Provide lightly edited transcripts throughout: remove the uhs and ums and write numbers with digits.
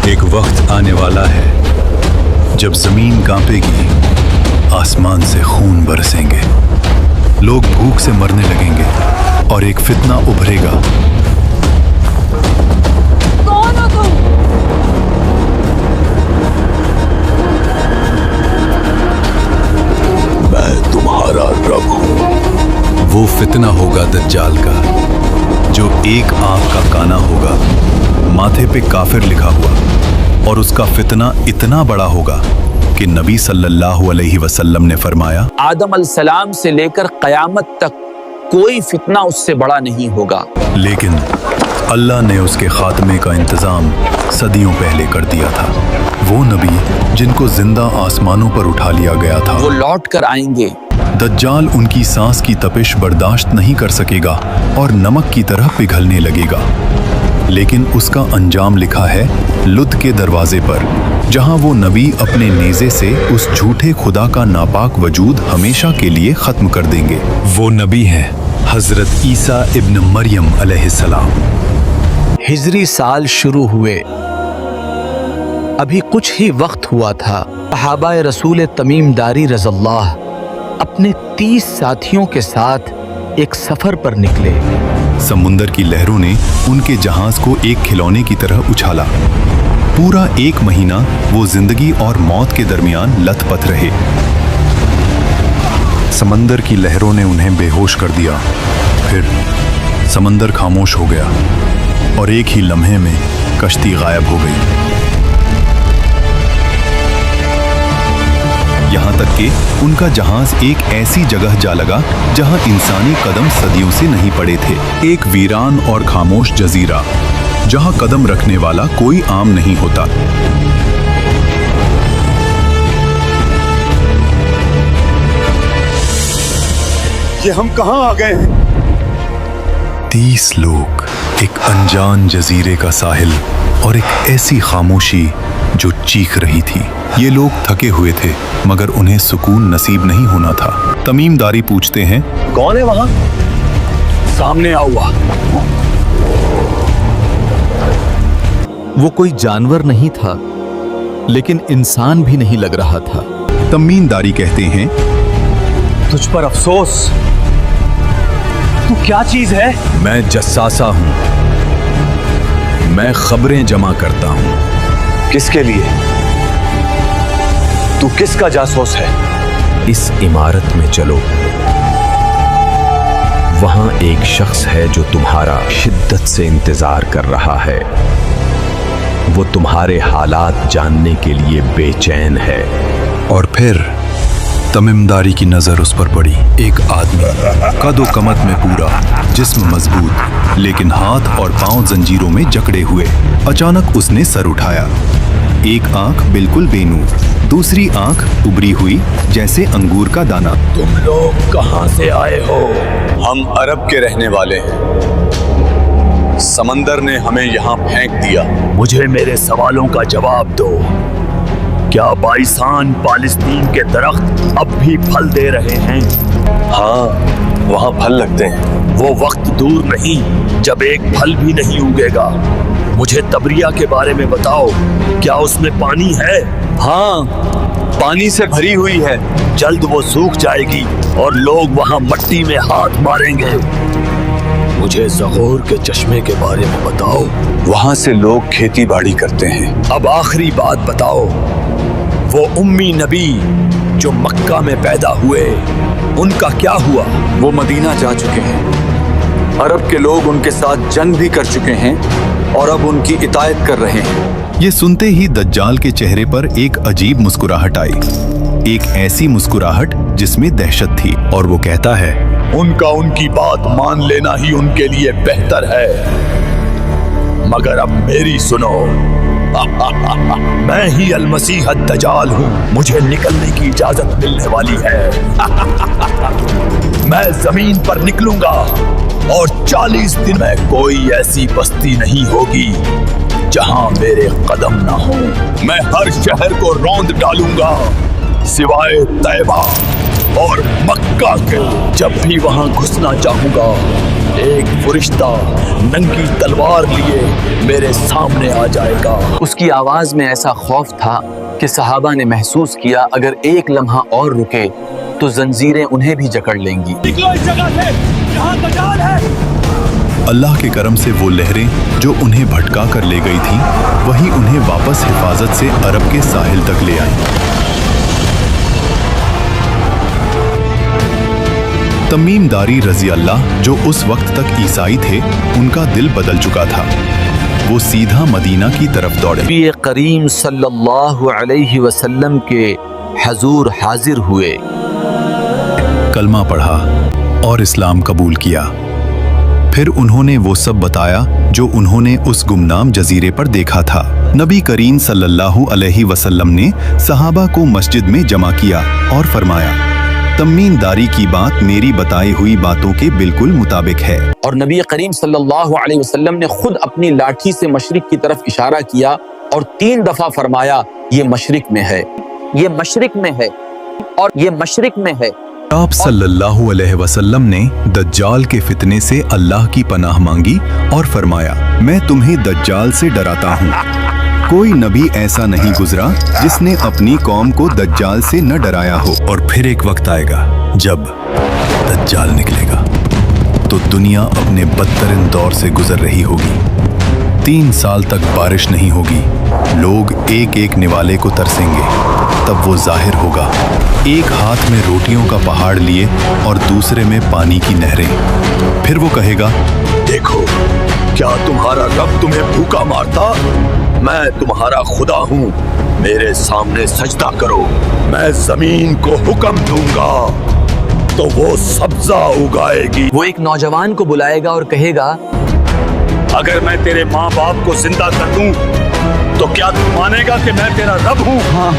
ایک وقت آنے والا ہے جب زمین کانپے گی، آسمان سے خون برسیں گے، لوگ بھوک سے مرنے لگیں گے اور ایک فتنہ ابھرے گا۔ کون ہو تم؟ میں تمہارا رب ہوں۔ وہ فتنہ ہوگا دجال کا، جو ایک آنکھ کا کانا ہوگا، ماتھے پہ کافر لکھا ہوا، اور اس کا فتنہ اتنا بڑا ہوگا کہ نبی صلی اللہ علیہ وسلم نے فرمایا، آدم علیہ السلام سے لے کر قیامت تک کوئی فتنہ اس سے بڑا نہیں ہوگا۔ لیکن اللہ نے اس کے خاتمے کا انتظام صدیوں پہلے کر دیا تھا۔ وہ نبی جن کو زندہ آسمانوں پر اٹھا لیا گیا تھا، وہ لوٹ کر آئیں گے۔ دجال ان کی سانس کی تپش برداشت نہیں کر سکے گا اور نمک کی طرح پگھلنے لگے گا، لیکن اس کا انجام لکھا ہے لد کے دروازے پر، جہاں وہ نبی اپنے نیزے سے اس جھوٹے خدا کا ناپاک وجود ہمیشہ کے لیے ختم کر دیں گے۔ وہ نبی ہیں حضرت عیسیٰ ابن مریم علیہ السلام۔ ہجری سال شروع ہوئے، ابھی کچھ ہی وقت ہوا تھا، صحابہ رسول تمیم داری رضی اللہ اپنے 30 ساتھیوں کے ساتھ ایک سفر پر نکلے۔ سمندر کی لہروں نے ان کے جہاز کو ایک کھلونے کی طرح اچھالا۔ پورا 1 مہینہ وہ زندگی اور موت کے درمیان لت پت رہے۔ سمندر کی لہروں نے انہیں بے ہوش کر دیا، پھر سمندر خاموش ہو گیا اور ایک ہی لمحے میں کشتی غائب ہو گئی، یہاں تک کہ ان کا جہاز ایک ایسی جگہ جا لگا جہاں انسانی قدم صدیوں سے نہیں پڑے تھے، ایک ویران اور خاموش جزیرہ جہاں قدم رکھنے والا کوئی عام نہیں ہوتا۔ یہ ہم کہاں آ گئے ہیں؟ 30 لوگ، ایک انجان جزیرے کا ساحل اور ایک ایسی خاموشی جو چیخ رہی تھی۔ یہ لوگ تھکے ہوئے تھے مگر انہیں سکون نصیب نہیں ہونا تھا۔ تمیم داری پوچھتے ہیں، کون ہے وہاں؟ سامنے آؤ۔ وہ کوئی جانور نہیں تھا، لیکن انسان بھی نہیں لگ رہا تھا۔ تمیم داری کہتے ہیں، تجھ پر افسوس، تو کیا چیز ہے؟ میں جساسہ ہوں، میں خبریں جمع کرتا ہوں۔ کس کے لیے؟ تو کس کا جاسوس ہے؟ اس عمارت میں چلو، وہاں ایک شخص ہے جو تمہارا شدت سے انتظار کر رہا ہے، وہ تمہارے حالات جاننے کے لیے بے چین ہے۔ اور پھر تمیم داری کی نظر اس پر پڑی، ایک آدمی، قد و قامت میں پورا، جسم مضبوط، لیکن ہاتھ اور پاؤں زنجیروں میں جکڑے ہوئے۔ اچانک اس نے سر اٹھایا، ایک آنکھ بالکل بے نور، دوسری آنکھ ابری ہوئی جیسے انگور کا دانہ۔ تم لوگ کہاں سے آئے ہو؟ ہم عرب کے رہنے والے ہیں، سمندر نے ہمیں یہاں پھینک دیا۔ مجھے میرے سوالوں کا جواب دو۔ کیا بائسان فلسطین کے درخت اب بھی پھل دے رہے ہیں؟ ہاں، وہاں پھل لگتے ہیں۔ وہ وقت دور نہیں جب ایک پھل بھی نہیں اگے گا۔ مجھے تبریہ کے بارے میں بتاؤ، کیا اس میں پانی ہے؟ ہاں، پانی سے بھری ہوئی ہے۔ جلد وہ سوکھ جائے گی اور لوگ وہاں مٹی میں ہاتھ ماریں گے۔ مجھے زغور کے چشمے کے بارے میں بتاؤ۔ وہاں سے لوگ کھیتی باڑی کرتے ہیں۔ اب آخری بات بتاؤ، وہ امی نبی جو مکہ میں پیدا ہوئے، ان کا کیا ہوا؟ وہ مدینہ جا چکے ہیں، عرب کے لوگ ان کے ساتھ جنگ بھی کر چکے ہیں اور اب ان کی اطاعت کر رہے ہیں۔ یہ سنتے ہی دجال کے چہرے پر ایک عجیب مسکراہٹ آئی، ایک ایسی مسکراہٹ جس میں دہشت تھی، اور وہ کہتا ہے، ان کا ان کی بات مان لینا ہی ان کے لیے بہتر ہے، مگر اب میری سنو۔ میں ہی المسیح الدجال ہوں، مجھے نکلنے کی اجازت ملنے والی ہے۔ میں زمین پر نکلوں گا اور 40 دن میں کوئی ایسی بستی نہیں ہوگی جہاں میرے قدم نہ ہوں۔ میں ہر شہر کو روند ڈالوں گا سوائے طیبہ۔ اور مکہ کے جب بھی وہاں گھسنا چاہوں گا ایک فرشتہ ننگی تلوار لیے میرے سامنے آ جائے گا۔ اس کی آواز میں ایسا خوف تھا کہ صحابہ نے محسوس کیا اگر ایک لمحہ اور رکے تو زنجیریں انہیں بھی جکڑ لیں گی۔ نکلو اس جگہ سے، یہاں دجال ہے۔ اللہ کے کرم سے وہ لہریں جو انہیں بھٹکا کر لے گئی تھیں وہی انہیں واپس حفاظت سے عرب کے ساحل تک لے آئیں۔ تمیم داری رضی اللہ جو اس وقت تک عیسائی تھے ان کا دل بدل چکا تھا، وہ سیدھا مدینہ کی طرف دوڑے۔ نبی کریم صلی اللہ علیہ وسلم کے حضور حاضر ہوئے، کلمہ پڑھا اور اسلام قبول کیا۔ پھر انہوں نے وہ سب بتایا جو انہوں نے اس گمنام جزیرے پر دیکھا تھا۔ نبی کریم صلی اللہ علیہ وسلم نے صحابہ کو مسجد میں جمع کیا اور فرمایا، تمیم داری کی بات میری بتائی ہوئی باتوں کے بالکل مطابق ہے۔ اور نبی کریم صلی اللہ علیہ وسلم نے خود اپنی لاٹھی سے مشرق کی طرف اشارہ کیا اور 3 دفعہ فرمایا، یہ مشرق میں ہے، یہ مشرق میں ہے اور یہ مشرق میں ہے۔ آپ صلی اللہ علیہ وسلم نے دجال کے فتنے سے اللہ کی پناہ مانگی اور فرمایا، میں تمہیں دجال سے ڈراتا ہوں۔ کوئی نبی ایسا نہیں گزرا جس نے اپنی قوم کو دجال سے نہ ڈرایا ہو۔ اور پھر ایک وقت آئے گا جب دجال نکلے گا تو دنیا اپنے بدترین دور سے گزر رہی ہوگی۔ 3 سال تک بارش نہیں ہوگی، لوگ ایک ایک نوالے کو ترسیں گے۔ تب وہ ظاہر ہوگا، ایک ہاتھ میں روٹیوں کا پہاڑ لیے اور دوسرے میں پانی کی نہریں۔ پھر وہ کہے گا، دیکھو، کیا تمہارا رب تمہیں بھوکا مارتا؟ میں تمہارا خدا ہوں، میرے سامنے سجدہ کرو، میں زمین کو حکم دوں گا تو وہ سبزہ اگائے گی۔ وہ ایک نوجوان کو بلائے گا اور کہے گا، اگر میں تیرے ماں باپ کو زندہ کر دوں تو کیا تم مانے گا کہ میں تیرا رب ہوں؟ ہاں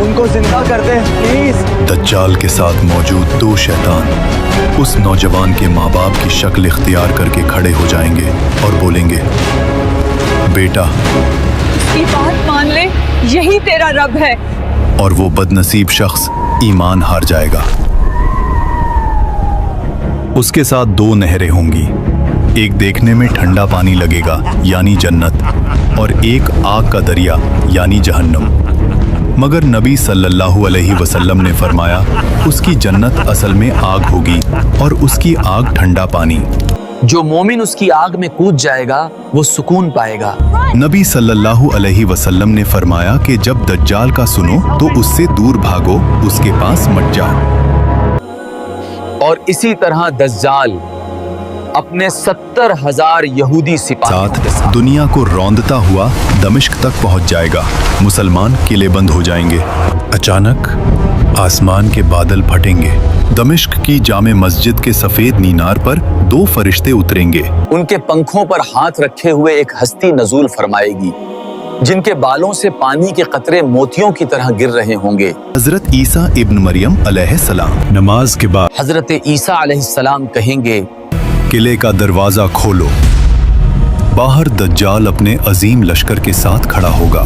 ان کو زندہ کر دے پلیز۔ دجال کے ساتھ موجود 2 شیطان اس نوجوان کے ماں باپ کی شکل اختیار کر کے کھڑے ہو جائیں گے اور بولیں گے، بیٹا، یہ بات مان لے، یہی تیرا رب ہے۔ اور وہ بدنصیب شخص ایمان ہار جائے گا۔ اس کے ساتھ 2 نہریں ہوں گی، ایک دیکھنے میں ٹھنڈا پانی لگے گا یعنی جنت، اور ایک آگ کا دریا یعنی جہنم۔ مگر نبی صلی اللہ علیہ وسلم نے فرمایا، اس کی جنت اصل میں آگ ہوگی اور اس کی آگ ٹھنڈا پانی۔ جو مومن اس کی آگ میں کود جائے گا وہ سکون پائے گا۔ نبی صلی اللہ علیہ وسلم نے فرمایا کہ جب دجال کا سنو تو اس سے دور بھاگو، اس کے پاس مت جاؤ۔ اور اسی طرح دجال اپنے 70,000 یہودی سپاہیوں کے ساتھ دنیا کو روندتا ہوا دمشق تک پہنچ جائے گا۔ مسلمان قلعے بند ہو جائیں گے۔ اچانک آسمان کے بادل پھٹیں گے۔ دمشق کی جامع مسجد کے سفید مینار پر 2 فرشتے اتریں گے۔ ان کے پنکھوں پر ہاتھ رکھے ہوئے ایک ہستی نزول فرمائے گی جن کے بالوں سے پانی کے قطرے موتیوں کی طرح گر رہے ہوں گے۔ حضرت عیسیٰ ابن مریم علیہ السلام نماز کے بعد حضرت عیسیٰ علیہ السلام کہیں گے، قلعے کا دروازہ کھولو۔ باہر دجال اپنے عظیم لشکر کے ساتھ کھڑا ہوگا۔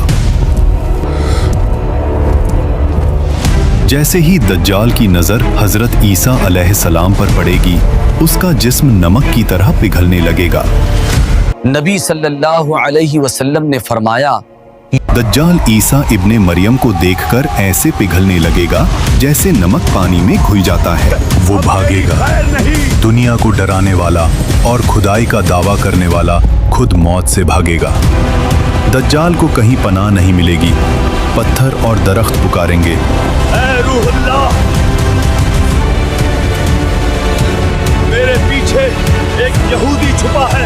جیسے ہی دجال کی نظر حضرت عیسیٰ علیہ السلام پر پڑے گی، اس کا جسم نمک کی طرح پگھلنے لگے گا۔ نبی صلی اللہ علیہ وسلم نے فرمایا، دجال عیسیٰ ابن مریم کو دیکھ کر ایسے پگھلنے لگے گا جیسے نمک پانی میں گھل جاتا ہے۔ وہ بھاگے گا۔ دنیا کو ڈرانے والا اور خدائی کا دعویٰ کرنے والا خود موت سے بھاگے گا۔ دجال کو کہیں پناہ نہیں ملے گی۔ پتھر اور درخت پکاریں گے، اے روح اللہ، میرے پیچھے ایک یہودی چھپا ہے۔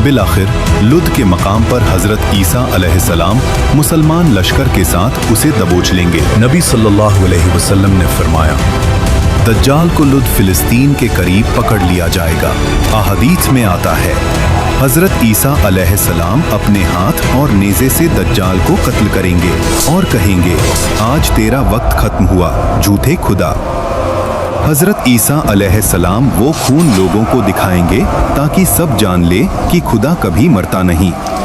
بالآخر لد کے مقام پر حضرت عیسیٰ علیہ السلام مسلمان لشکر کے ساتھ اسے دبوچ لیں گے۔ نبی صلی اللہ علیہ وسلم نے فرمایا، دجال کو لد فلسطین کے قریب پکڑ لیا جائے گا۔ احادیث میں آتا ہے، حضرت عیسیٰ علیہ السلام اپنے ہاتھ اور نیزے سے دجال کو قتل کریں گے اور کہیں گے، آج تیرا وقت ختم ہوا جھوٹے خدا۔ حضرت عیسیٰ علیہ السلام وہ خون لوگوں کو دکھائیں گے تاکہ سب جان لے کہ خدا کبھی مرتا نہیں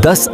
10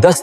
10